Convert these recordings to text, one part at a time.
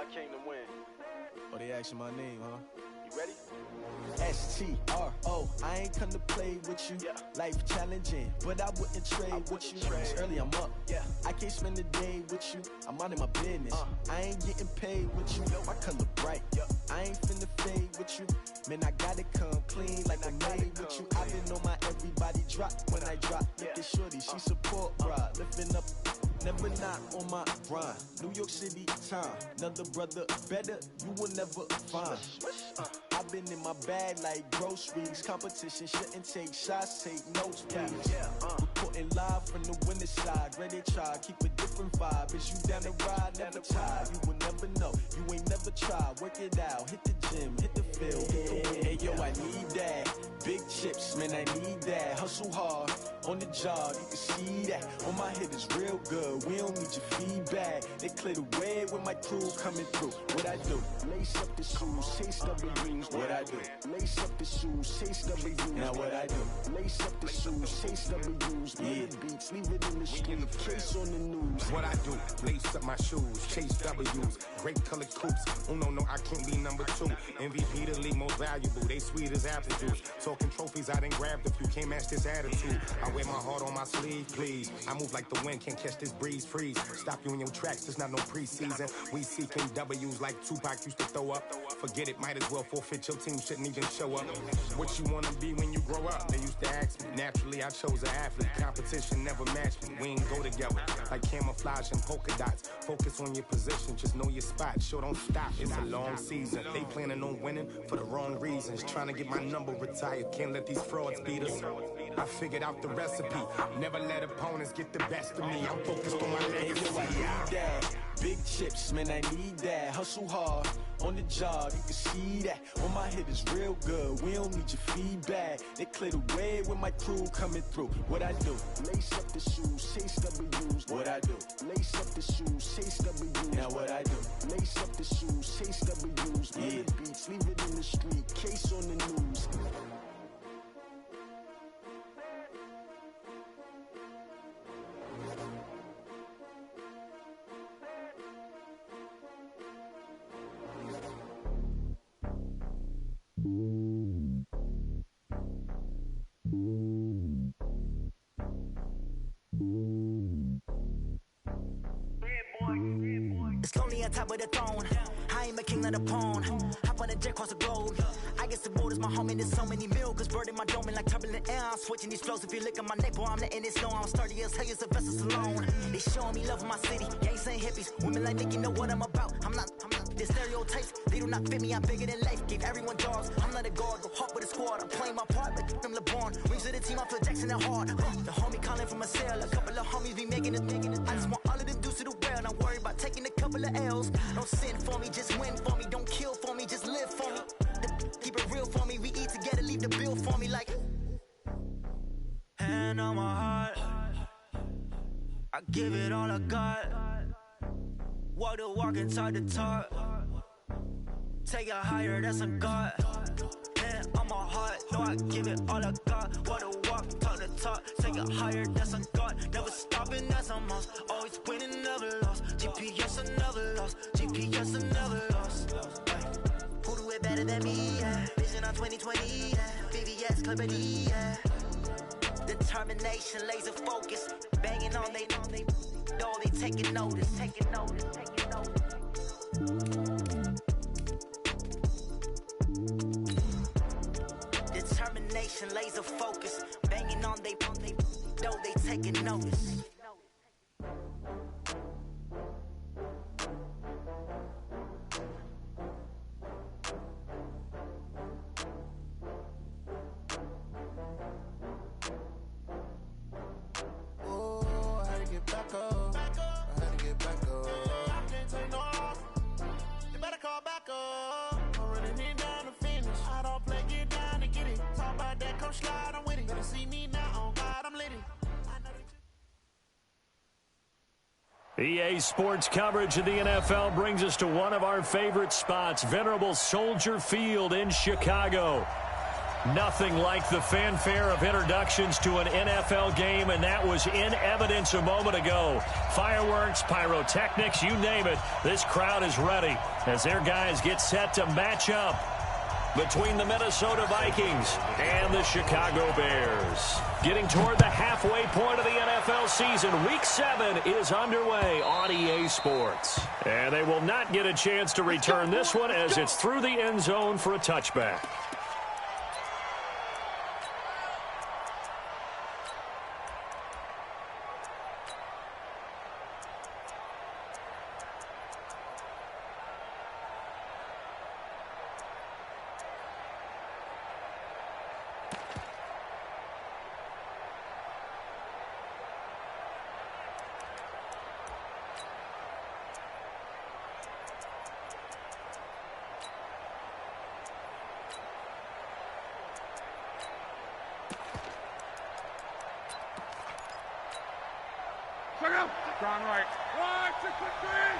I came to win. Oh, they asking my name, huh? You ready? S-T-R-O, I ain't come to play with you. Yeah. Life challenging, but I wouldn't trade with you. It's early, I'm up. Yeah. I can't spend the day with you. I'm out of my business. I ain't getting paid with you. My color bright. I ain't finna fade with you. Man, I gotta come clean like I made with you. I've been on my everybody drop when I drop. Look at shorty, she support ride. Lifting up, never not on my grind. New York City time, another brother better, you will never find. I've been in my bag like groceries. Competition shouldn't take shots, take notes, please. Reporting live from the winter side. Ready to try, keep a different vibe. Is you down the ride, never tired. You will never know, you ain't never tried. Work it out, hit the gym, hit the field. Hey yo, I need that. Big chips, man, I need that. Hustle hard, on the job, you can see that. On my head is real good, we don't need your feedback. They clear the way with my crew coming through. What I do? Lace up the shoes, chase W's. What I do? Lace up the shoes, chase W's. Now what I do? Lace up the shoes, chase W's. Yeah. Beats, leave it in the street, case on the news. What I do? Lace up my shoes, chase W's. Great colored coops. Oh no, I can't be number 2. MVP the league most valuable. They sweet as apple juice. Talking trophies, I didn't grab the few. Can't match this attitude. I wear my heart on my sleeve, please. I move like the wind, can't catch this breeze, freeze. Stop you in your tracks, there's not no preseason. We seeking W's like Tupac used to throw up. Forget it, might as well forfeit. Your team shouldn't even show up. What you wanna be when you grow up? They used to ask me. Naturally, I chose an athlete. Competition never matched me. We ain't go together like camouflage and polka dots. Focus on your position, just know your spot. Sure, don't stop. It's a long season. They planning on winning for the wrong reasons. Trying to get my number retired. Can't let these frauds beat us. I figured out the recipe. Never let opponents get the best of me. I'm focused on my legacy. I need that. Big chips, man, I need that. Hustle hard, on the job, you can see that. On my head is real good, we don't need your feedback. They clear the way with my crew coming through. What I do? Lace up the shoes, chase W's. What I do? Lace up the shoes, chase W's. Now what I do? Lace up the shoes, chase W's. Yeah. Beats, leave it in the street, case on the news. It's lonely on top of the throne. I ain't a king, not a pawn. Hop on a jet across the globe. I guess the world is my home and there's so many milkers birding my dome and like turbulent air. I'm switching these flows. If you look at my neck, boy, I'm letting it slow. I'm sturdy as hell, a vessel alone. They showing me love in my city. Gangs ain't hippies. Women like Nicky know what I'm about. I'm not the stereotypes. They do not fit me. I'm bigger than life. Give everyone jobs. I'm not a guard. Go hard with a squad. I'm playing my part like them LeBron. Rings to the team. I feel Jackson at heart. The homie calling from a cell. A couple of homies be making it. I just want all of them dudes to the well. Not worry about taking a couple of L's. Don't sin for me, just win for me. Don't kill for me, just live for me. Keep it real for me. We eat together, leave the bill for me like. Hand on my heart, I give it all I got. Walk the walk and talk the talk. Take it higher, that's a God. Hand on my heart, no, I give it all I got. Walk the walk, talk the talk. Take it higher, that's a God. Never stopping, that's a must. Always winning, never lost. GPS, I never lost. GPS, I never lost. Who do it better than me? Yeah. Vision on 2020. Yeah. VVS, Clippity. Yeah. Determination, laser focus. Banging on they know they taking notice. Taking notice. Taking notice. Determination, laser focus. Banging on they know they taking notice. EA Sports coverage of the NFL brings us to one of our favorite spots, venerable Soldier Field in Chicago. Nothing like the fanfare of introductions to an NFL game, and that was in evidence a moment ago. Fireworks, pyrotechnics, you name it. This crowd is ready as their guys get set to match up between the Minnesota Vikings and the Chicago Bears. Getting toward the halfway point of the NFL season, Week 7 is underway on EA Sports. And they will not get a chance to return this one as it's through the end zone for a touchback. Gone right. One, two, three.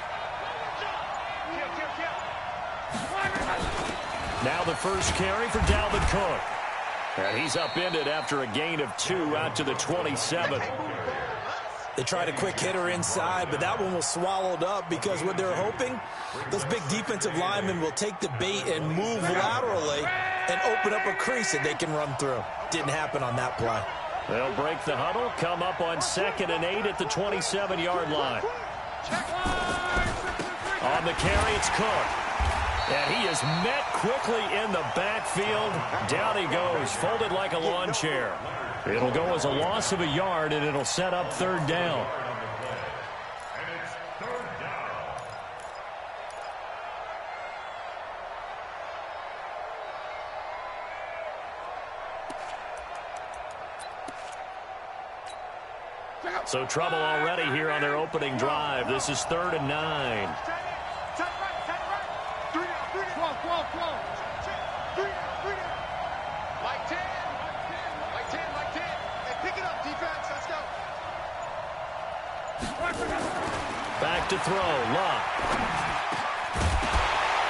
Now the first carry for Dalvin Cook. And he's upended after a gain of 2 out to the 27. They tried a quick hitter inside, but that one was swallowed up because what they're hoping, those big defensive linemen will take the bait and move laterally and open up a crease that they can run through. Didn't happen on that play. They'll break the huddle, come up on 2nd and 8 at the 27-yard line. On the carry, it's Cook. And he is met quickly in the backfield. Down he goes, folded like a lawn chair. It'll go as a loss of a yard, and it'll set up 3rd down. So trouble already here on their opening drive. This is 3rd and 9. Back to throw, Luck.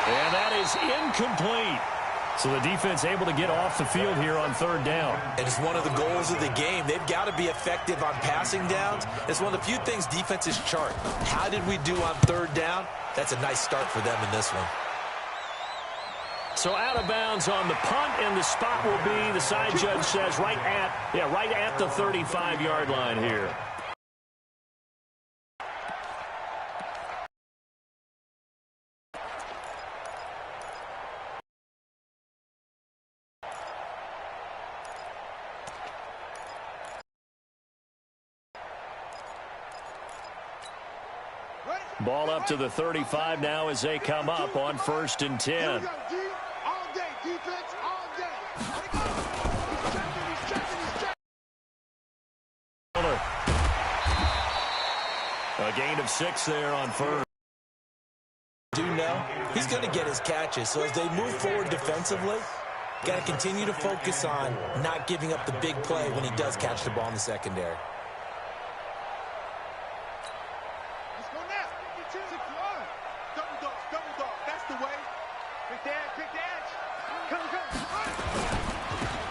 And that is incomplete. So the defense able to get off the field here on 3rd down. And it's one of the goals of the game. They've got to be effective on passing downs. It's one of the few things defenses chart. How did we do on 3rd down? That's a nice start for them in this one. So out of bounds on the punt, and the spot will be, the side judge says, right at the 35-yard line here. Ball up to the 35 now as they come up on 1st and 10. A gain of 6 there on 1st. Do know he's going to get his catches. So as they move forward defensively, got to continue to focus on not giving up the big play when he does catch the ball in the secondary.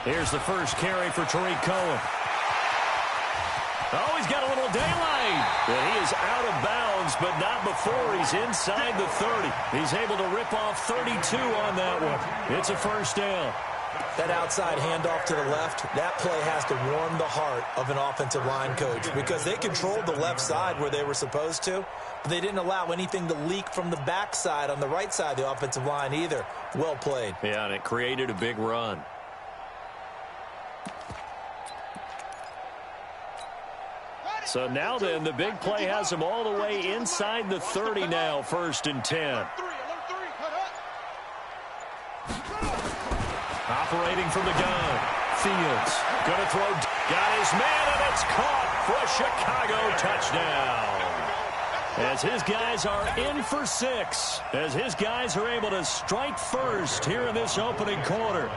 Here's the first carry for Tariq Cohen. Oh, he's got a little daylight. And he is out of bounds, but not before he's inside the 30. He's able to rip off 32 on that one. It's a 1st down. That outside handoff to the left, that play has to warm the heart of an offensive line coach because they controlled the left side where they were supposed to, but they didn't allow anything to leak from the backside on the right side of the offensive line either. Well played. Yeah, and it created a big run. So now then, the big play has him all the way inside the 30 now, 1st and 10. Operating from the gun. Fields going to throw. Got his man, and it's caught for a Chicago touchdown. As his guys are in for 6. As his guys are able to strike first here in this opening quarter.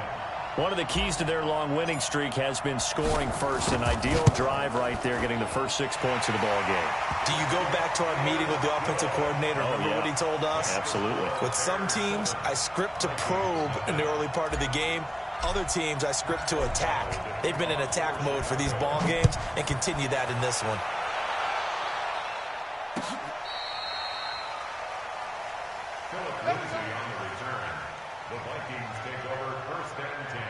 One of the keys to their long winning streak has been scoring first. An ideal drive right there, getting the first 6 points of the ball game. Do you go back to our meeting with the offensive coordinator? Remember what he told us? Absolutely. With some teams, I script to probe in the early part of the game. Other teams I script to attack. They've been in attack mode for these ball games and continue that in this one. The Vikings take over 1st and 10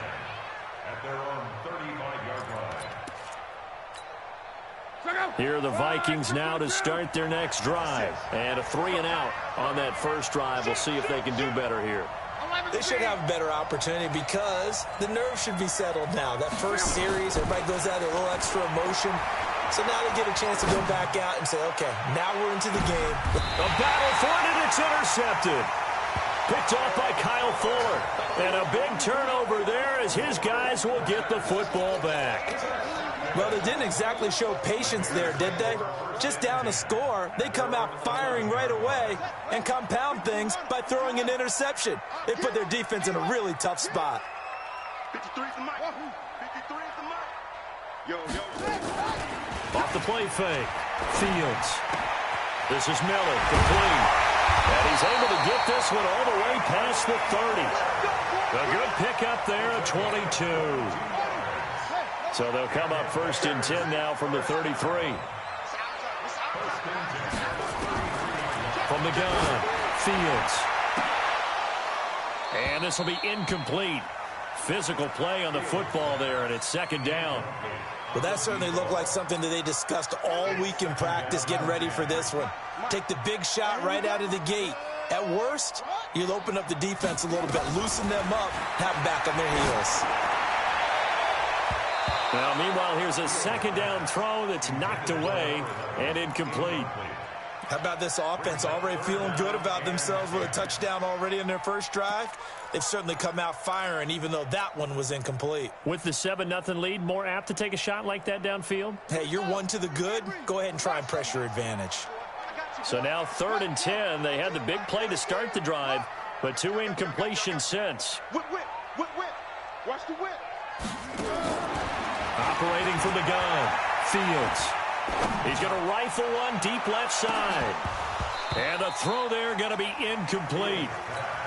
at their own 35-yard line. Here are the Vikings now to start their next drive. And a 3-and-out on that first drive. We'll see if they can do better here. They should have a better opportunity because the nerves should be settled now. That first series, everybody goes out with a little extra emotion. So now they get a chance to go back out and say, okay, now we're into the game. A battle for it, and it's intercepted. Picked off by Kyle Fuller. And a big turnover there as his guys will get the football back. Well, they didn't exactly show patience there, did they? Just down a score, they come out firing right away and compound things by throwing an interception. They put their defense in a really tough spot. 53's the mic. 53's the mic. Yo. Off the play fake. Fields. This is Miller, complete. And he's able to get this one all the way past the 30. A good pickup there at 22. So they'll come up 1st and 10 now from the 33. From the gun, Fields. And this will be incomplete. Physical play on the football there, and it's 2nd down. Well, that certainly looked like something that they discussed all week in practice getting ready for this one. Take the big shot right out of the gate. At worst, you'll open up the defense a little bit, loosen them up, have them back on their heels. Now, meanwhile, here's a 2nd down throw that's knocked away and incomplete. How about this offense already feeling good about themselves with a touchdown already in their first drive? They've certainly come out firing, even though that one was incomplete. With the 7-0 lead, more apt to take a shot like that downfield? Hey, you're one to the good. Go ahead and try and pressure advantage. So now 3rd and 10. They had the big play to start the drive, but 2 incompletions since. Whip. Watch the whip. Operating from the gun, Fields. He's going to rifle one deep left side. And the throw there going to be incomplete.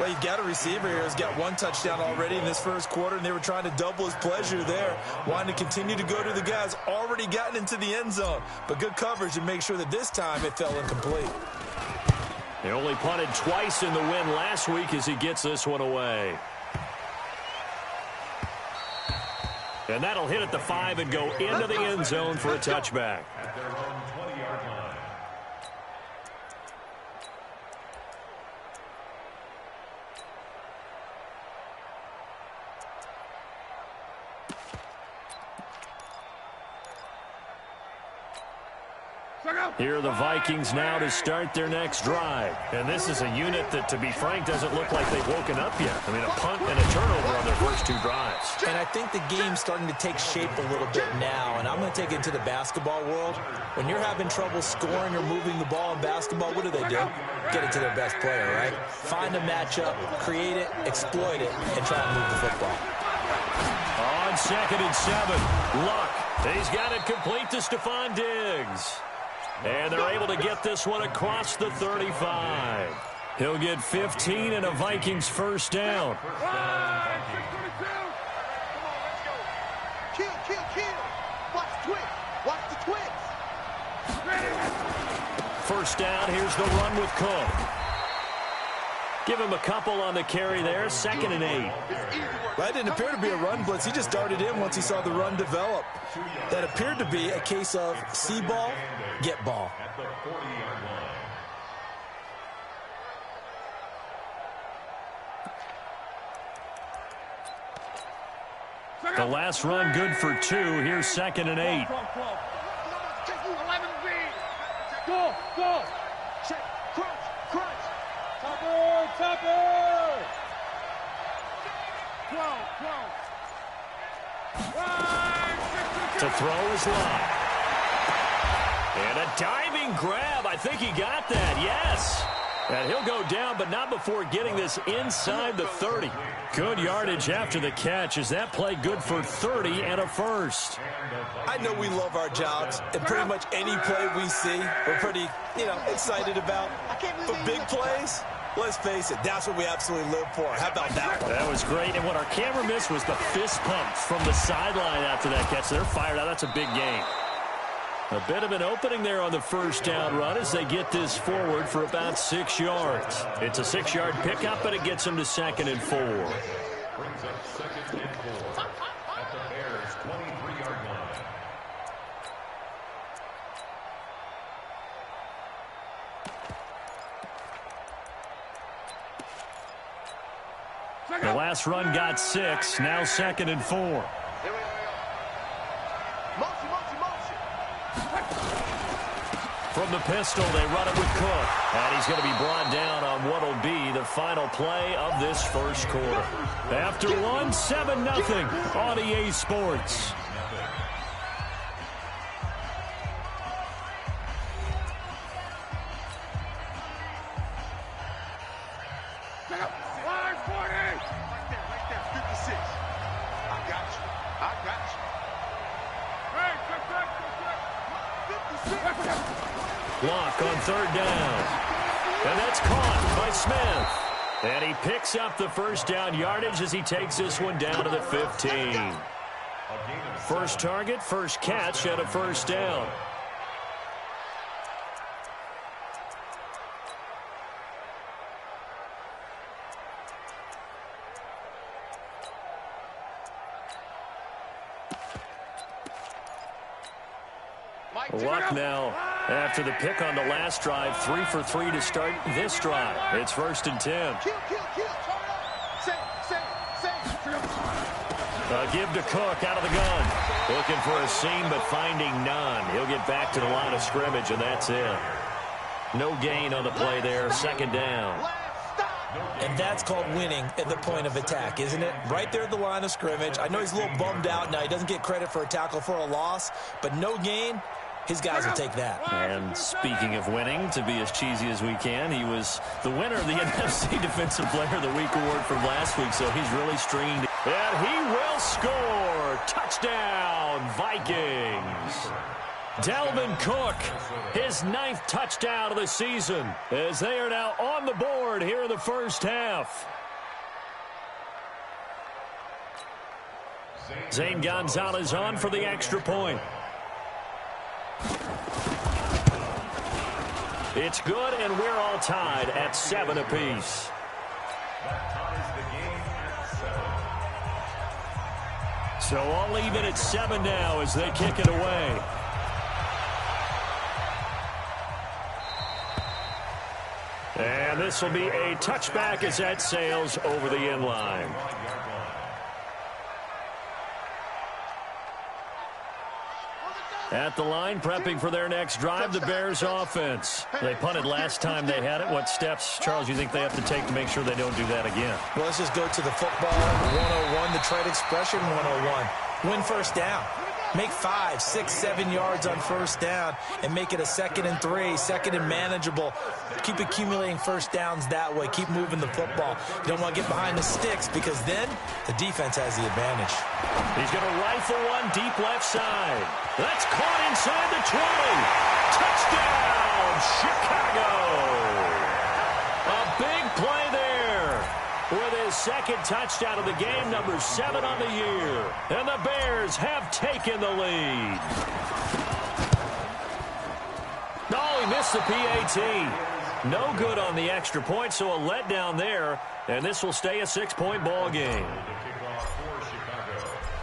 Well, you've got a receiver here who's got 1 touchdown already in this first quarter, and they were trying to double his pleasure there, wanting to continue to go to the guys already gotten into the end zone. But good coverage to make sure that this time it fell incomplete. They only punted twice in the win last week as he gets this one away. And that'll hit at the 5 and go into the end zone for a touchback. At their own 20-yard line. Here are the Vikings now to start their next drive. And this is a unit that, to be frank, doesn't look like they've woken up yet. I mean, a punt and a turnover on their first 2 drives. And I think the game's starting to take shape a little bit now, and I'm going to take it to the basketball world. When you're having trouble scoring or moving the ball in basketball, what do? Get it to their best player, right? Find a matchup, create it, exploit it, and try and move the football. On 2nd and 7, Luck. He's got it complete to Stephon Diggs. And they're able to get this one across the 35. He'll get 15 and a Vikings first down. Kill. Watch the twins. First down, here's the run with Cook. Give him a couple on the carry there, 2nd and 8. That didn't appear to be a run blitz. He just darted in once he saw the run develop. That appeared to be a case of see ball, get ball. At the 40-yard line. The last run good for 2. Here's 2nd and 8. 11B. Go. Check. Crunch. Topper. 12. To throw is Luck. And a diving grab. I think he got that. Yes. And he'll go down, but not before getting this inside the 30. Good yardage after the catch. Is that play good for 30 and a first? I know we love our jobs, and pretty much any play we see, we're pretty, excited about. But big plays, Let's face it, that's what we absolutely live for. How about that one? That was great, and what our camera missed was the fist pump from the sideline after that catch. They're fired out. That's a big gain. A bit of an opening there on the first down run as they get this forward for about 6 yards. It's a 6-yard pickup, but it gets them to 2nd and 4. Brings up 2nd and 4 at the Bears' 23-yard line. The last run got 6, now 2nd and 4. From the pistol, they run it with Cook. And he's going to be brought down on what will be the final play of this first quarter. After one, 7-0 on EA Sports. Block on 3rd down. And that's caught by Smith. And he picks up the first down yardage as he takes this one down to the 15. First target, first catch, and a first down. Luck now, after the pick on the last drive, 3 for 3 to start this drive. It's 1st and 10. Give to Cook out of the gun. Looking for a seam, but finding none. He'll get back to the line of scrimmage, and that's it. No gain on the play there, 2nd down. And that's called winning at the point of attack, isn't it? Right there at the line of scrimmage. I know he's a little bummed out now. He doesn't get credit for a tackle for a loss, but no gain. His guys will take that. And speaking of winning, to be as cheesy as we can, he was the winner of the NFC Defensive Player of the Week award from last week, so he's really stringed. And he will score. Touchdown, Vikings. Dalvin Cook, his 9th touchdown of the season, as they are now on the board here in the first half. Zane Gonzalez on for the extra point. It's good, and we're all tied at 7 apiece. That ties the game at 7. So all even at 7 now as they kick it away. And this will be a touchback as that sails over the end line. At the line, prepping for their next drive, the Bears offense. They punted last time they had it. What steps, Charles, you think they have to take to make sure they don't do that again? Well, let's just go to the football 101, the trade expression 101. Win first down. Make 5, 6, 7 yards on first down and make it a 2nd and 3, 2nd and manageable. Keep accumulating first downs that way. Keep moving the football. You don't want to get behind the sticks because then the defense has the advantage. He's going to rifle one deep left side. That's caught inside the 20. Touchdown, Chicago. A big play there with his 2nd touchdown of the game, number 7 on the year. And the Bears have taken the lead. No, he missed the PAT. No good on the extra point, so a letdown there. And this will stay a 6-point ball game.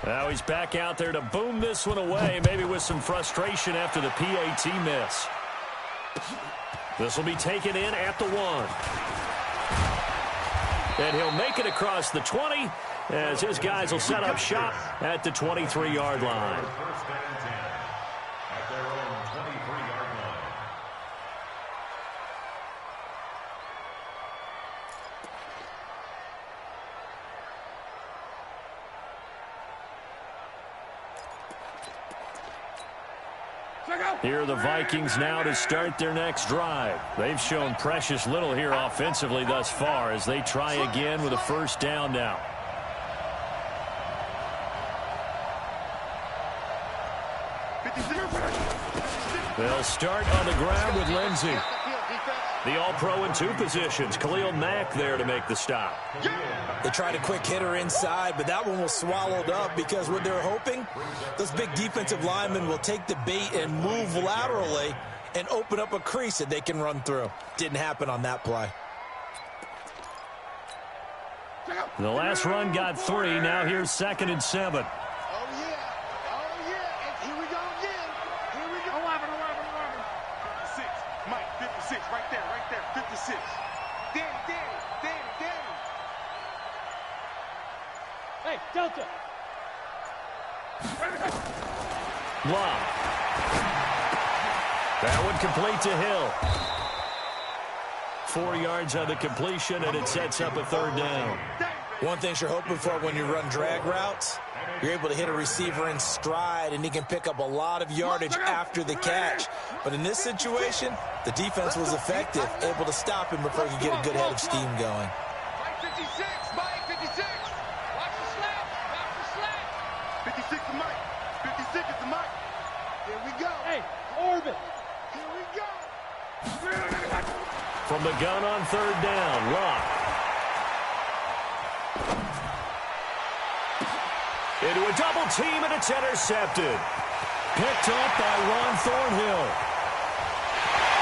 Now he's back out there to boom this one away, maybe with some frustration after the PAT miss. This will be taken in at the 1. And he'll make it across the 20 as his guys will set up shop at the 23-yard line. First and 10 at their own 23-yard line. Here are the Vikings now to start their next drive. They've shown precious little here offensively thus far as they try again with a first down now. They'll start on the ground with Lindsey. The All-Pro in 2 positions. Khalil Mack there to make the stop. They tried a quick hitter inside, but that one was swallowed up because what they're hoping, those big defensive linemen will take the bait and move laterally and open up a crease that they can run through. Didn't happen on that play. The last run got 3. Now here's 2nd and 7. Hey, Delta. Block. That one complete to Hill. 4 yards on the completion, and it sets up a 3rd down. One thing you're hoping for when you run drag routes, you're able to hit a receiver in stride, and he can pick up a lot of yardage after the catch. But in this situation, the defense was effective, able to stop him before he could get a good head of steam going. 56 is Mike. 56 is the Mike. Here we go. Hey, Orbit. Here we go. From the gun on 3rd down, Locke. Into a double team, and it's intercepted. Picked up by Ron Thornhill.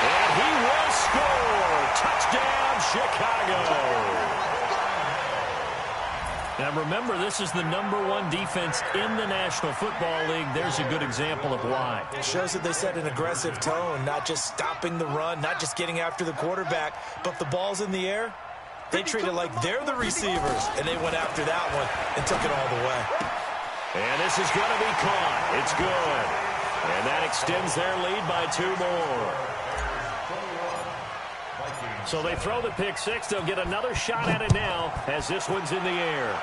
And he will score. Touchdown, Chicago. Now remember, this is the #1 defense in the National Football League. There's a good example of why. It shows that they set an aggressive tone, not just stopping the run, not just getting after the quarterback, but the ball's in the air. They treat it like they're the receivers, and they went after that one and took it all the way. And this is going to be caught. It's good. And that extends their lead by 2 more. So they throw the pick 6. They'll get another shot at it now as this one's in the air.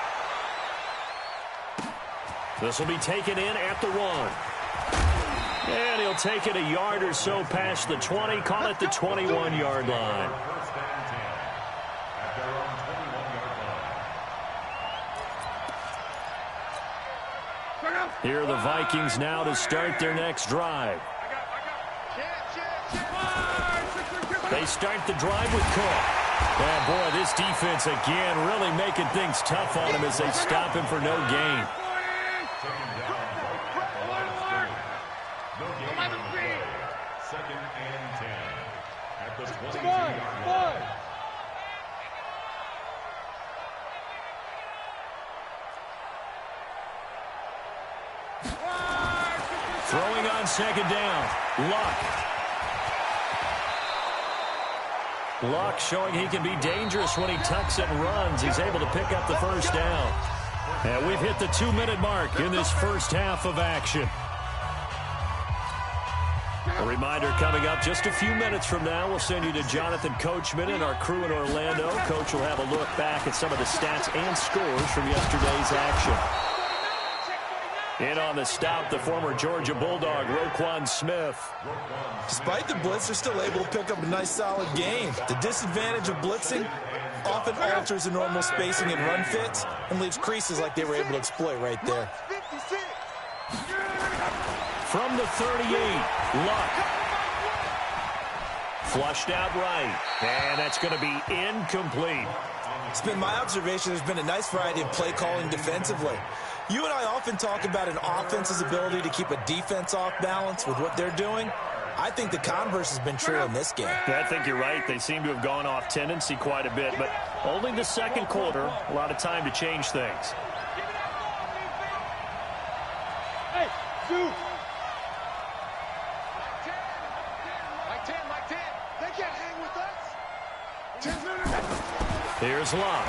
This will be taken in at the 1. And he'll take it a yard or so past the 20. Call it the 21-yard line. Here are the Vikings now to start their next drive. They start the drive with Cook. And boy, this defense again really making things tough on him as they stop him for no gain. Second and 10 at the 22-yard line. Throwing on 2nd down, Luck showing he can be dangerous when he tucks and runs. He's able to pick up the 1st down. And we've hit the 2-minute mark in this first half of action. A reminder coming up just a few minutes from now. We'll send you to Jonathan Coachman and our crew in Orlando. Coach will have a look back at some of the stats and scores from yesterday's action. In on the stop, the former Georgia Bulldog, Roquan Smith. Despite the blitz, they're still able to pick up a nice, solid gain. The disadvantage of blitzing often alters the normal spacing and run fits and leaves creases like they were able to exploit right there. From the 38, Luck. Flushed out right, and that's going to be incomplete. It's been my observation there's been a nice variety of play calling defensively. You and I often talk about an offense's ability to keep a defense off balance with what they're doing. I think the converse has been true in this game. I think you're right. They seem to have gone off tendency quite a bit, but only the 2nd quarter, a lot of time to change things. Hey, Zeus. Mike 10. They can't hang with us. Here's Luck.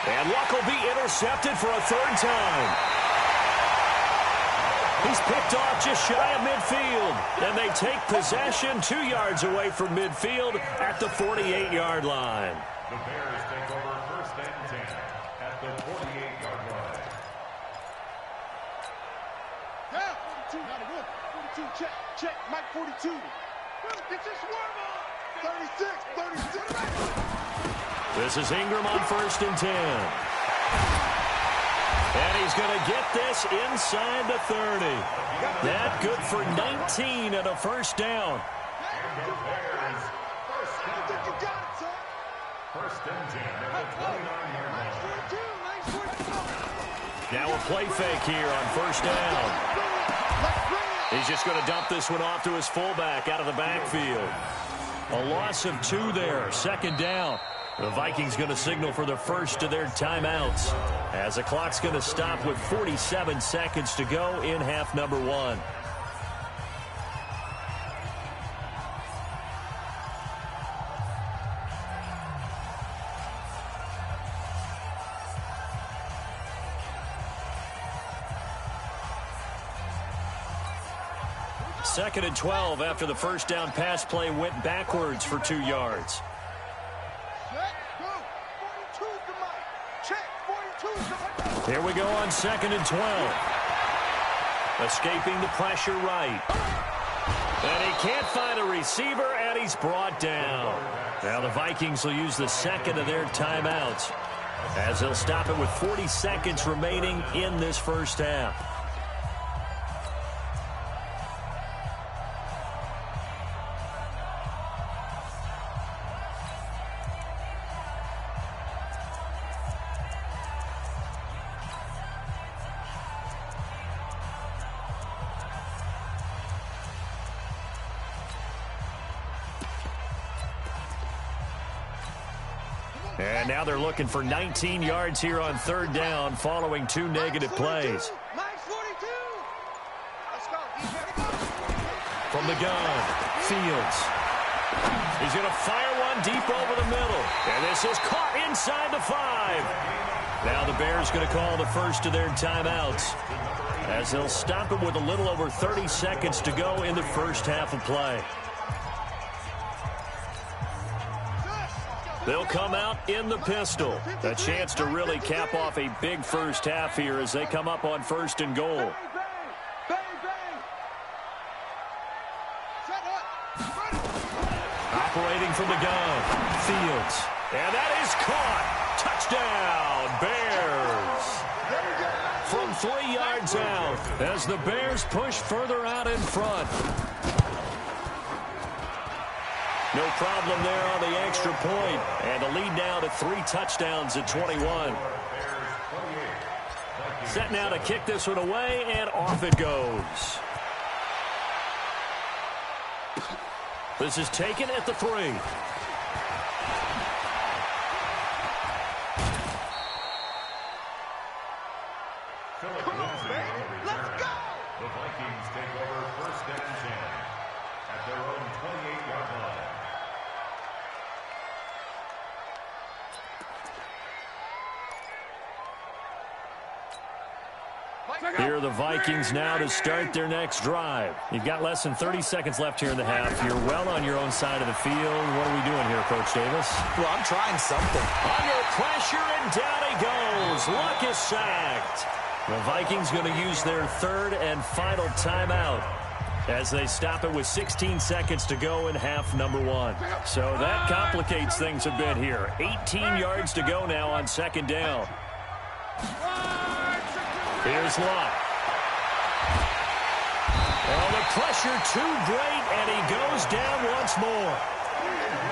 And Luck will be intercepted for a 3rd time. He's picked off just shy of midfield. And they take possession 2 yards away from midfield at the 48-yard line. The Bears take over 1st and 10 at the 48-yard line. Yeah, 42, not a good. 42, check, Mike 42. Get your swarm on. 36. This is Ingram on 1st and 10. And he's going to get this inside the 30. That good for 19 and a 1st down. First and 10 at the 29-yard line. Now a play fake here on first down. He's just going to dump this one off to his fullback out of the backfield. A loss of 2 there, second down. The Vikings going to signal for the first of their timeouts as the clock's going to stop with 47 seconds to go in half number 1. Second and 12 after the first down pass play went backwards for 2 yards. Here we go on second and 12. Escaping the pressure right. And he can't find a receiver, and he's brought down. Now the Vikings will use the second of their timeouts as they'll stop it with 40 seconds remaining in this first half. And now they're looking for 19 yards here on third down following 2 negative plays. From the gun, Fields. He's going to fire one deep over the middle. And this is caught inside the 5. Now the Bears going to call the first of their timeouts as they'll stop it with a little over 30 seconds to go in the first half of play. They'll come out in the pistol. A chance to really cap off a big first half here as they come up on first and goal. Operating from the gun, Fields. And that is caught. Touchdown, Bears. From 3 yards out as the Bears push further out in front. No problem there on the extra point. And the lead now to 3 touchdowns at 21. Set now to kick this one away, and off it goes. This is taken at the 3. Come on, man. Let's go. The Vikings take over first and 10 at their own 28-yard line. Here are the Vikings now to start their next drive. You've got less than 30 seconds left here in the half. You're well on your own side of the field. What are we doing here, Coach Davis? Well, I'm trying something. Under pressure, and down he goes. Luck is sacked. The Vikings going to use their third and final timeout as they stop it with 16 seconds to go in half number 1. So that complicates things a bit here. 18 yards to go now on second down. Here's Luck. Oh, the pressure too great, and he goes down once more.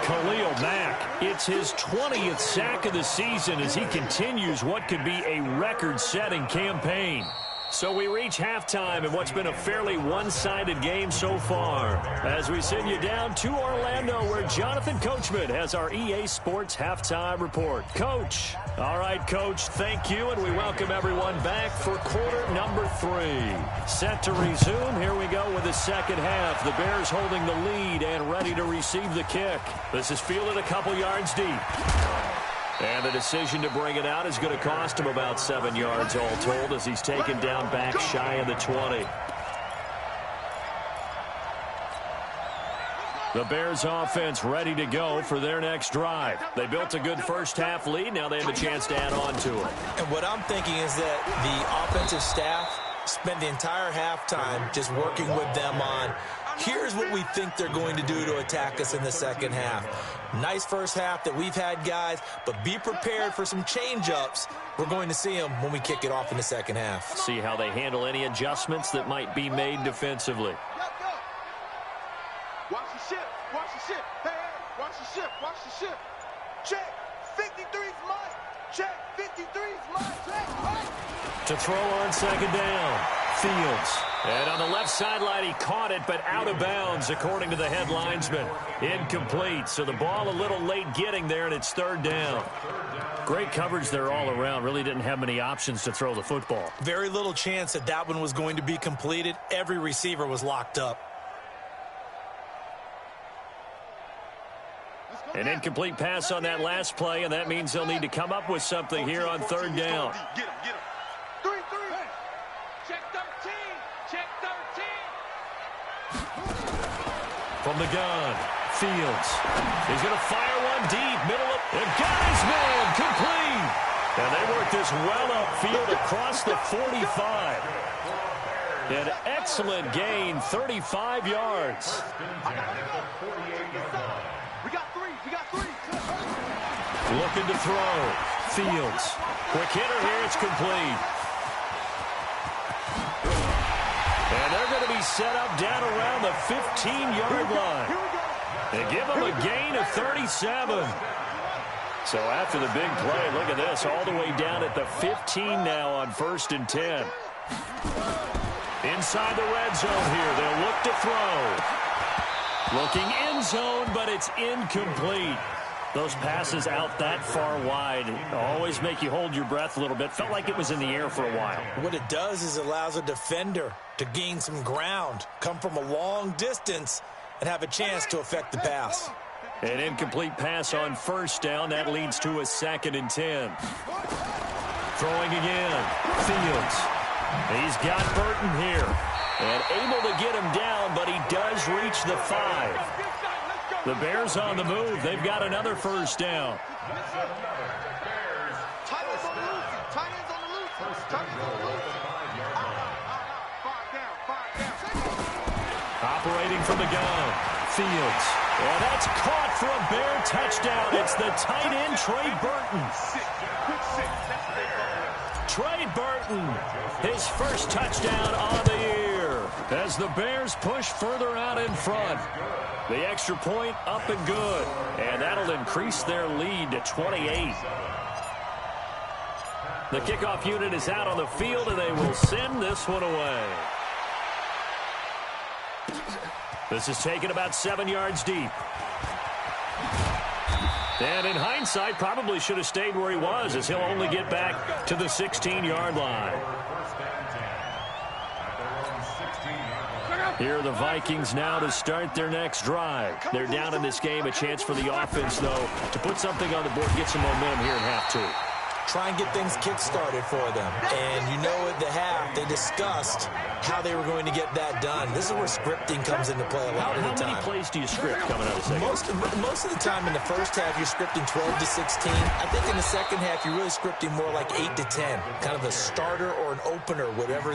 Khalil Mack, it's his 20th sack of the season as he continues what could be a record-setting campaign. So we reach halftime in what's been a fairly one-sided game so far as we send you down to Orlando where Jonathan Coachman has our EA Sports Halftime Report. Coach. All right, Coach, thank you, and we welcome everyone back for quarter number 3. Set to resume. Here we go with the second half. The Bears holding the lead and ready to receive the kick. This is fielded a couple yards deep. And the decision to bring it out is going to cost him about 7 yards all told as he's taken down back shy of the 20. The Bears offense ready to go for their next drive. They built a good first half lead. Now they have a chance to add on to it. And what I'm thinking is that the offensive staff spent the entire halftime just working with them on here's what we think they're going to do to attack us in the second half. Nice first half that we've had, guys, but be prepared for some change-ups. We're going to see them when we kick it off in the second half. See how they handle any adjustments that might be made defensively. Watch the ship. the shift. Watch the shift. Check. 53's mine. Check. 53's mine. Check. Right. To throw on second down. Fields. And on the left sideline, he caught it, but out of bounds, according to the head linesman. Incomplete. So the ball a little late getting there, and it's third down. Great coverage there all around. Really didn't have many options to throw the football. Very little chance that that one was going to be completed. Every receiver was locked up. An incomplete pass on that last play, and that means they'll need to come up with something here on third down. Get him, get him. 3-3. Check 13. Check 13. From the gun, Fields. He's going to fire one deep, middle of, and got his man, complete. And they work this well upfield across the 45. An excellent gain, 35 yards. We got three. Looking to throw. Fields. Quick hitter here, it's complete. And they're going to be set up down around the 15-yard line. They give them a gain of 37. So after the big play, look at this, all the way down at the 15 now on 1st and 10. Inside the red zone here, they'll look to throw. Looking end zone, but it's incomplete. Those passes out that far wide always make you hold your breath a little bit. Felt like it was in the air for a while. What it does is it allows a defender to gain some ground, come from a long distance, and have a chance to affect the pass. An incomplete pass on 1st down. That leads to a 2nd and 10. Throwing again. Fields. He's got Burton here. And able to get him down, but he does reach the 5. The Bears on the move. They've got another 1st down. Tight ends on the loose. Tight ends on the loose. Tight ends on the loose. 5 down. Operating from the gun. Fields. And that's caught for a Bear touchdown. It's the tight end, Trey Burton. Trey Burton, his first touchdown on the year. As the Bears push further out in front. The extra point up and good. And that'll increase their lead to 28. The kickoff unit is out on the field, and they will send this one away. This is taken about 7 yards deep. And in hindsight, probably should have stayed where he was, as he'll only get back to the 16-yard line. Here are the Vikings now to start their next drive. They're down in this game. A chance for the offense, though, to put something on the board, get some momentum here in half 2. Try and get things kick-started for them. And you know at the half, they discussed how they were going to get that done. This is where scripting comes into play a lot of the time. How many plays do you script coming out of the second? Most of the time in the first half, you're scripting 12 to 16. I think in the second half, you're really scripting more like 8 to 10. Kind of a starter or an opener, whatever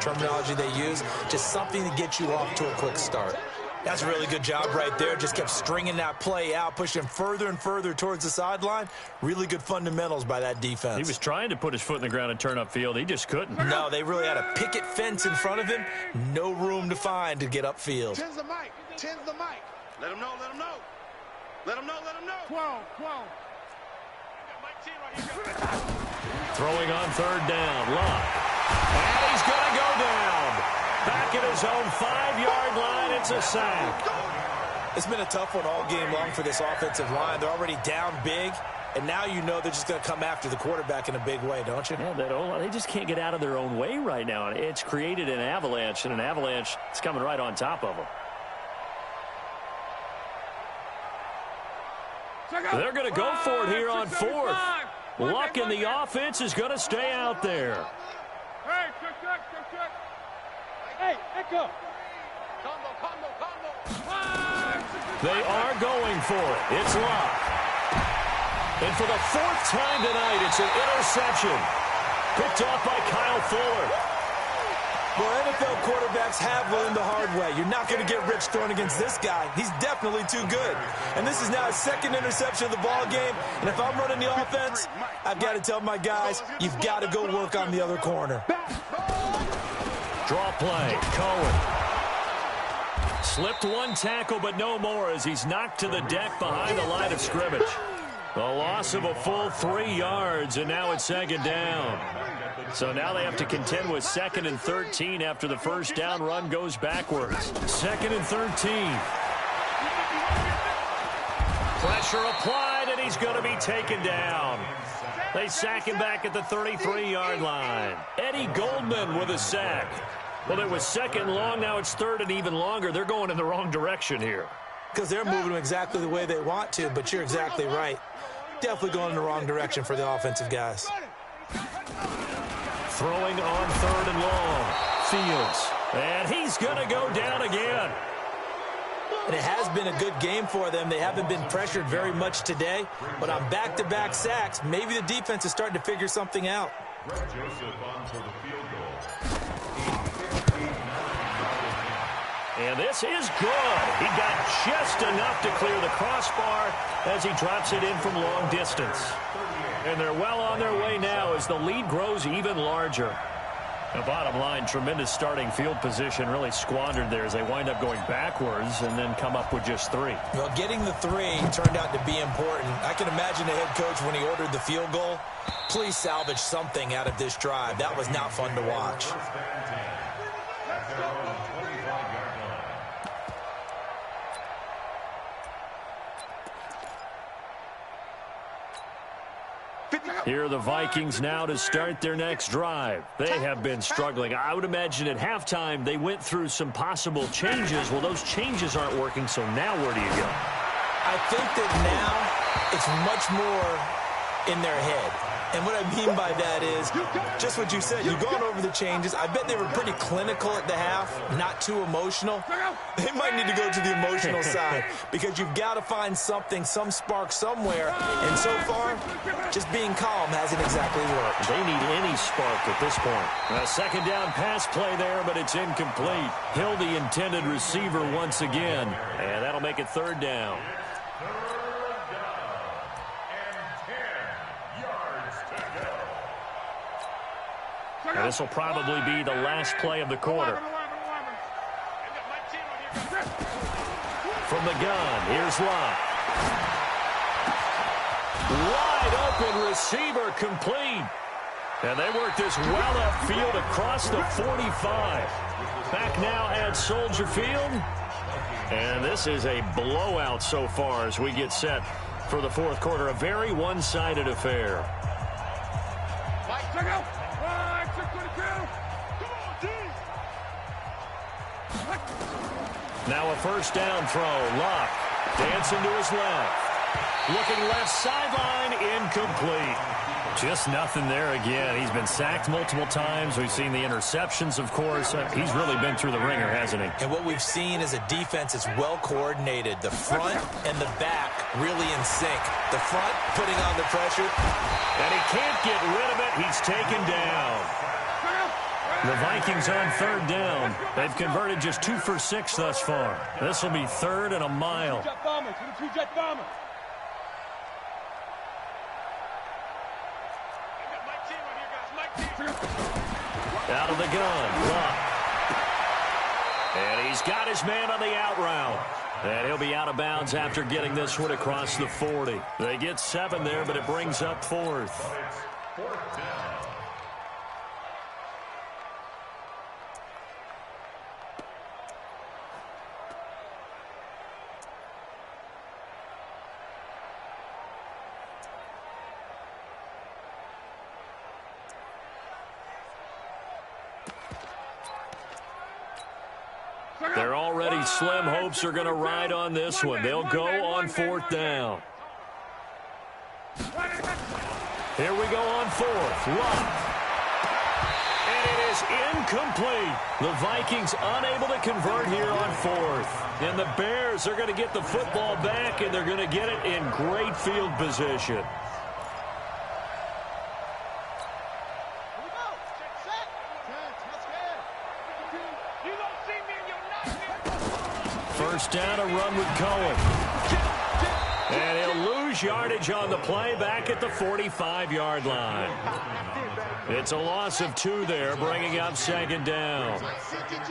terminology they use. Just something to get you off to a quick start. That's a really good job right there. Just kept stringing that play out, pushing further and further towards the sideline. Really good fundamentals by that defense. He was trying to put his foot in the ground and turn upfield. He just couldn't. No, they really had a picket fence in front of him. No room to find to get upfield. 10's the mic. 10's the mic. Let him know. Let him know. Let him know. Let him know. 12. Throwing on third down. Luck. And he's going to go down. Back at his own 5-yard line, it's a sack. It's been a tough one all game long for this offensive line. They're already down big, and now you know they're just going to come after the quarterback in a big way, don't you? Yeah, they just can't get out of their own way right now. It's created an avalanche, and an avalanche is coming right on top of them. They're going to go for it here on 4th. Luck in the offense is going to stay out there. Hey, check. Hey, Echo. They are going for it. It's Luck. And for the 4th time tonight, it's an interception. Picked off by Kyle Fuller. Well, NFL quarterbacks have learned the hard way. You're not going to get rich throwing against this guy. He's definitely too good. And this is now his 2nd interception of the ball game. And if I'm running the offense, I've got to tell my guys, you've got to go work on the other corner. Draw play. Cohen. Slipped one tackle, but no more as he's knocked to the deck behind the line of scrimmage. A loss of a full 3 yards, and now it's second down. So now they have to contend with 2nd and 13 after the first down run goes backwards. 2nd and 13. Pressure applied, and he's going to be taken down. They sack him back at the 33-yard line. Eddie Goldman with a sack. Well, it was 2nd long. Now it's 3rd and even longer. They're going in the wrong direction here. Because they're moving them exactly the way they want to, but you're exactly right. Definitely going in the wrong direction for the offensive guys. Throwing on 3rd and long. Fields. And he's going to go down again. And it has been a good game for them. They haven't been pressured very much today, but on back-to-back sacks, maybe the defense is starting to figure something out. Joseph on for the field goal. And this is good. He got just enough to clear the crossbar as he drops it in from long distance. And they're well on their way now as the lead grows even larger. The bottom line, tremendous starting field position, really squandered there as they wind up going backwards and then come up with just 3. Well, getting the 3 turned out to be important. I can imagine the head coach when he ordered the field goal. Please salvage something out of this drive. That was not fun to watch. Here are the Vikings now to start their next drive. They have been struggling. I would imagine at halftime they went through some possible changes. Well, those changes aren't working, so now where do you go? I think that now it's much more in their head. And what I mean by that is just what you said. You've gone over the changes. I bet they were pretty clinical at the half, not too emotional. They might need to go to the emotional side because you've got to find something, some spark somewhere. And so far, just being calm hasn't exactly worked. They need any spark at this point. A 2nd down pass play there, but it's incomplete. Hill, the intended receiver once again. And that'll make it 3rd down. And this will probably be the last play of the quarter. From the gun, here's Locke. Wide open receiver complete. And they work this well upfield across the 45. Back now at Soldier Field. And this is a blowout so far as we get set for the 4th quarter. A very one-sided affair. Now a 1st down throw. Locke dancing to his left. Looking left sideline, incomplete. Just nothing there again. He's been sacked multiple times. We've seen the interceptions, of course. He's really been through the ringer, hasn't he? And what we've seen is a defense that's well coordinated. The front and the back really in sync. The front putting on the pressure. And he can't get rid of it. He's taken down. The Vikings on 3rd down. They've converted just 2 for 6 thus far. This will be 3rd and a mile. Out of the gun, Locke. And he's got his man on the out route. And he'll be out of bounds after getting this one across the 40. They get 7 there, but it brings up 4th. They're already slim hopes are going to ride on this one. They'll go on 4th down. Here we go on 4th. Locke. And it is incomplete. The Vikings unable to convert here on 4th. And the Bears are going to get the football back, and they're going to get it in great field position. First down, a run with Cohen. And he'll lose yardage on the play back at the 45-yard line. It's a loss of 2 there, bringing up second down.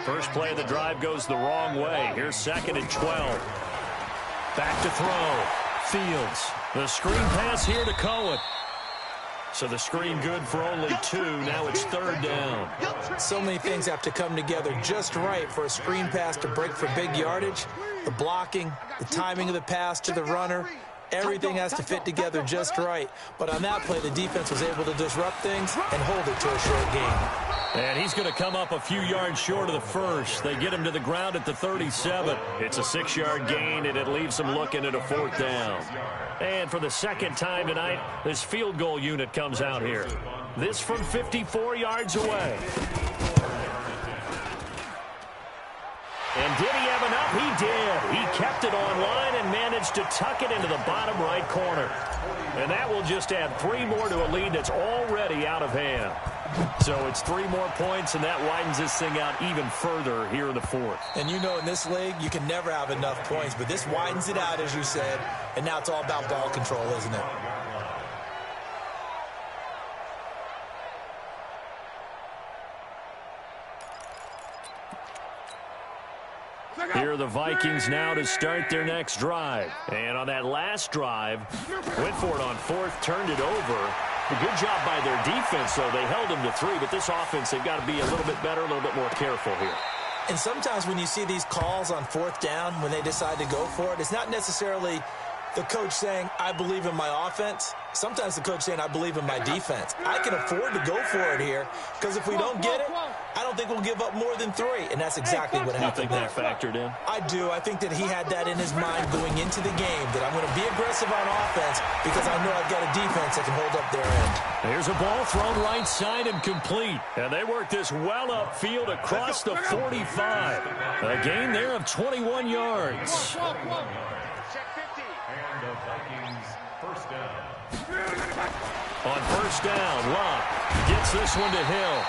First play of the drive goes the wrong way. Here's 2nd and 12. Back to throw. Fields. The screen pass here to Cohen. So the screen good for only 2. Now it's 3rd down. So many things have to come together just right for a screen pass to break for big yardage. The blocking, the timing of the pass to the runner, everything has to fit together just right. But on that play, the defense was able to disrupt things and hold it to a short gain. And he's going to come up a few yards short of the first. They get him to the ground at the 37. It's a 6-yard gain, and it leaves them looking at a 4th down. And for the second time tonight, this field goal unit comes out here. This from 54 yards away. And did he have enough? He did. He kept it online and managed to tuck it into the bottom right corner. And that will just add 3 more to a lead that's already out of hand. So it's 3 more points, and that widens this thing out even further here in the 4th. And you know in this league, you can never have enough points, but this widens it out, as you said, and now it's all about ball control, isn't it? Here are the Vikings now to start their next drive. And on that last drive, went for it on 4th, turned it over. A good job by their defense, though. They held them to 3, but this offense, they've got to be a little bit better, a little bit more careful here. And sometimes when you see these calls on 4th down, when they decide to go for it, it's not necessarily the coach saying, I believe in my offense. Sometimes the coach saying, I believe in my defense. I can afford to go for it here, because if we don't get it, I don't think we'll give up more than 3, and that's exactly what happened. You think that factored in? I do. I think that he had that in his mind going into the game, that I'm going to be aggressive on offense because I know I've got a defense that can hold up their end. Here's a ball thrown right side and complete. And they work this well upfield across the 45. A gain there of 21 yards. And the Vikings first down. On first down, Love gets this one to Hill.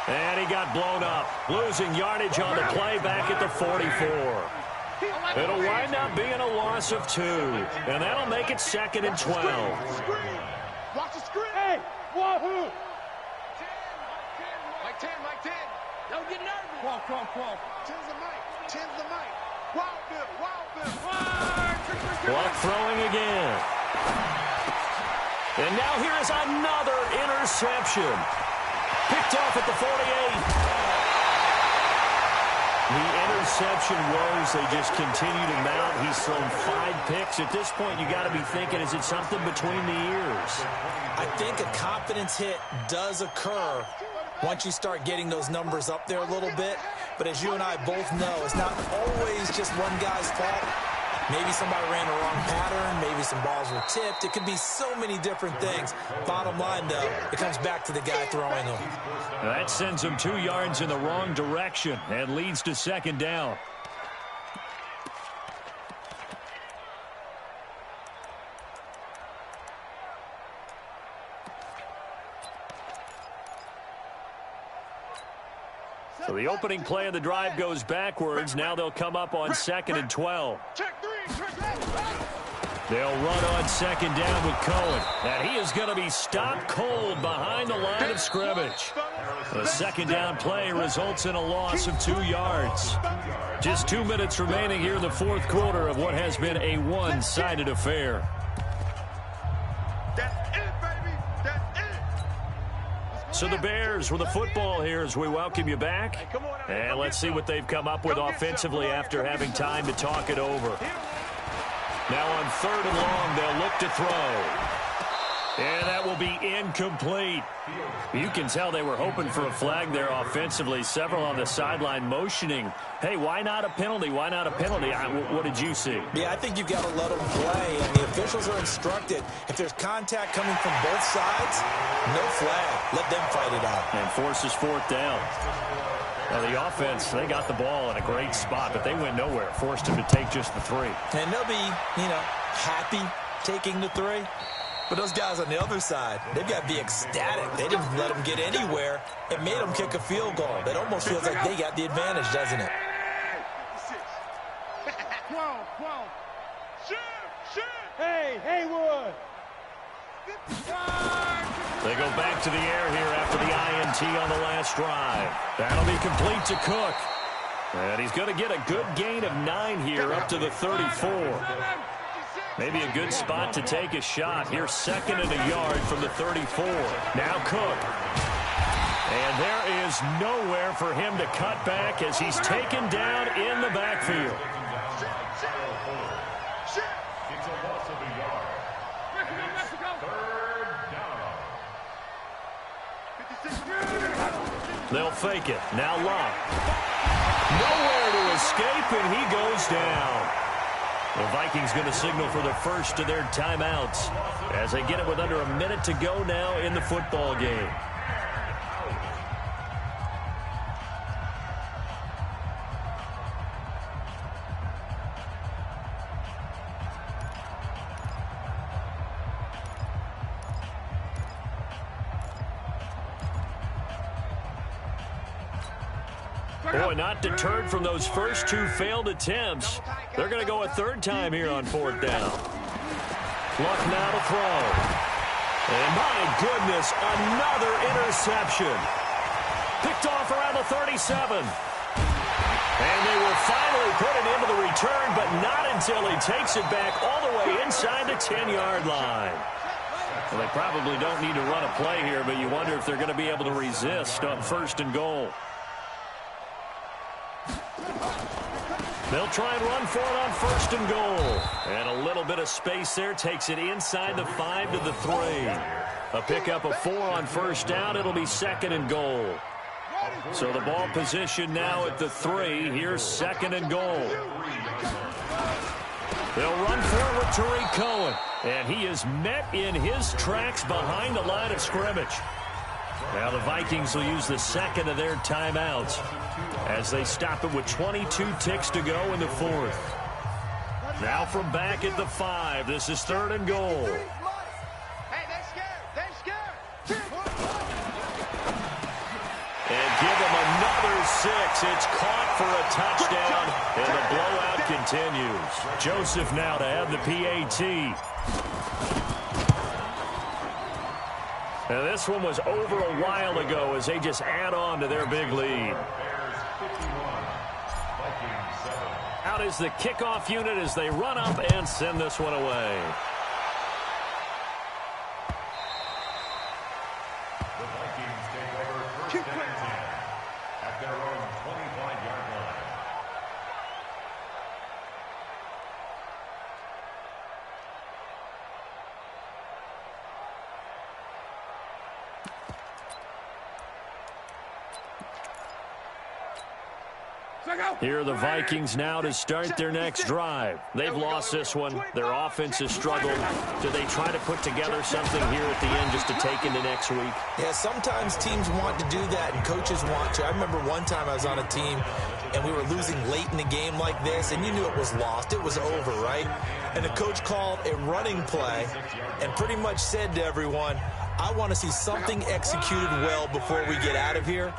And he got blown up, losing yardage on the play back at the 44. It'll wind up being a loss of 2, and that'll make it 2nd and 12. Watch the screen. Hey, wahoo! Mike 10, Mike 10. Don't get nervous. Call. 10's the mic. 10's the mic. Wild Bill. Clock throwing again. And now here is another interception. Picked off at the 48. The interception woes, they just continue to mount. He's thrown 5 picks. At this point, you got to be thinking, is it something between the ears? I think a confidence hit does occur once you start getting those numbers up there a little bit. But as you and I both know, it's not always just one guy's fault. Maybe somebody ran the wrong pattern. Maybe some balls were tipped. It could be so many different things. Bottom line, though, it comes back to the guy throwing them. That sends him 2 yards in the wrong direction and leads to 2nd down. So the opening play of the drive goes backwards. Now they'll come up on 2nd and 12. They'll run on 2nd down with Cohen. And he is going to be stopped cold behind the line of scrimmage. The 2nd down play results in a loss of 2 yards. Just 2 minutes remaining here in the 4th quarter of what has been a one-sided affair. So the Bears with the football here as we welcome you back. And let's see what they've come up with offensively after having time to talk it over. Now on 3rd and long, they'll look to throw. And that will be incomplete. You can tell they were hoping for a flag there offensively. Several on the sideline motioning, hey, why not a penalty? Why not a penalty? What did you see? Yeah, I think you've got to let them play. And the officials are instructed, if there's contact coming from both sides, no flag. Let them fight it out. And forces 4th down. Now the offense, they got the ball in a great spot, but they went nowhere. Forced him to take just the 3. And they'll be, happy taking the 3. But those guys on the other side, they've got to be ecstatic. They didn't let them get anywhere. It made them kick a field goal. It almost feels like they got the advantage, doesn't it? 12. Shoot! Hey, Haywood! They go back to the air here after the INT on the last drive. That'll be complete to Cook. And he's going to get a good gain of 9 here up to the 34. Maybe a good spot to take a shot. Here's 2nd and a yard from the 34. Now Cook. And there is nowhere for him to cut back as he's taken down in the backfield. It's a loss of a yard. Third down. They'll fake it. Now Locke. Nowhere to escape, and he goes down. The Vikings going to signal for the first of their timeouts as they get it with under a minute to go now in the football game. Boy, not deterred from those first 2 failed attempts. They're going to go a 3rd time here on 4th down. Luck now to throw. And my goodness, another interception. Picked off around the 37. And they will finally put it into the return, but not until he takes it back all the way inside the 10-yard line. Well, they probably don't need to run a play here, but you wonder if they're going to be able to resist on 1st and goal. They'll try and run for it on 1st and goal. And a little bit of space there takes it inside the 5 to the 3. A pickup of 4 on 1st down. It'll be 2nd and goal. So the ball position now at the 3. Here's 2nd and goal. They'll run for it with Tariq Cohen. And he is met in his tracks behind the line of scrimmage. Now the Vikings will use the 2nd of their timeouts as they stop it with 22 ticks to go in the 4th. Now from back at the 5, this is 3rd and goal. Hey, they're scared. They're scared. And give them another 6. It's caught for a touchdown, and the blowout continues. Joseph now to have the PAT. Now this one was over a while ago as they just add on to their big lead. Out is the kickoff unit as they run up and send this one away. The Vikings take over 1st and 10 at their own 25-yard line. Here are the Vikings now to start their next drive. They've lost this one. Their offense has struggled. Do they try to put together something here at the end just to take into next week? Yeah, sometimes teams want to do that and coaches want to. I remember one time I was on a team and we were losing late in the game like this, and you knew it was lost. It was over, right? And the coach called a running play and pretty much said to everyone, I want to see something executed well before we get out of here.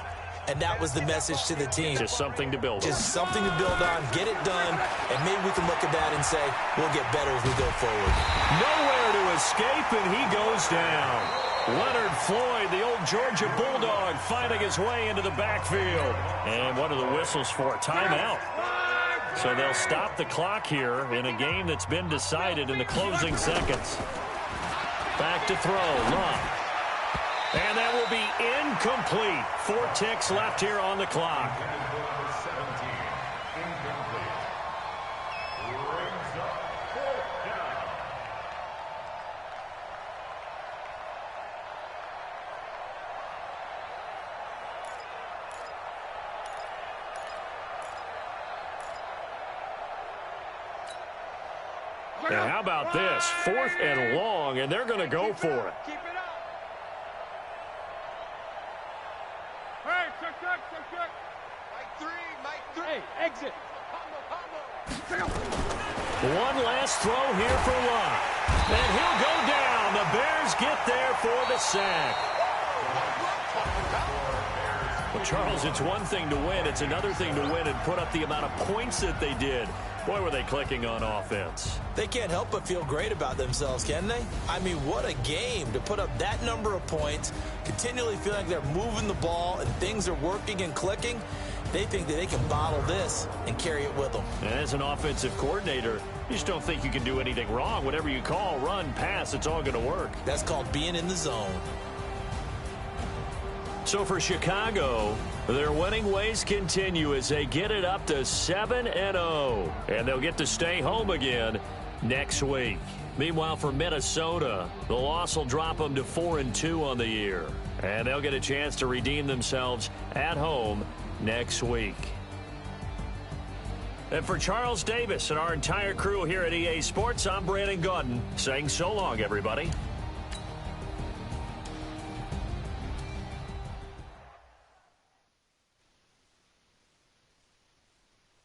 And that was the message to the team. Just something to build on. Just something to build on, get it done, and maybe we can look at that and say, we'll get better as we go forward. Nowhere to escape, and he goes down. Leonard Floyd, the old Georgia Bulldog, fighting his way into the backfield. And what are the whistles for? Timeout. So they'll stop the clock here in a game that's been decided in the closing seconds. Back to throw, Love. And that will be incomplete. 4 ticks left here on the clock. Now, how about this? 4th and long, and they're going to go for it. Keep it up. Hey, check. Mike 3. Hey, exit. One last throw here for Locke. And he'll go down. The Bears get there for the sack. Well, Charles, it's one thing to win. It's another thing to win and put up the amount of points that they did. Boy, were they clicking on offense. They can't help but feel great about themselves, can they? I mean, what a game to put up that number of points, continually feeling like they're moving the ball and things are working and clicking. They think that they can bottle this and carry it with them. And as an offensive coordinator, you just don't think you can do anything wrong. Whatever you call, run, pass, it's all going to work. That's called being in the zone. So for Chicago, their winning ways continue as they get it up to 7-0. And they'll get to stay home again next week. Meanwhile, for Minnesota, the loss will drop them to 4-2 on the year. And they'll get a chance to redeem themselves at home next week. And for Charles Davis and our entire crew here at EA Sports, I'm Brandon Gaudin saying so long, everybody.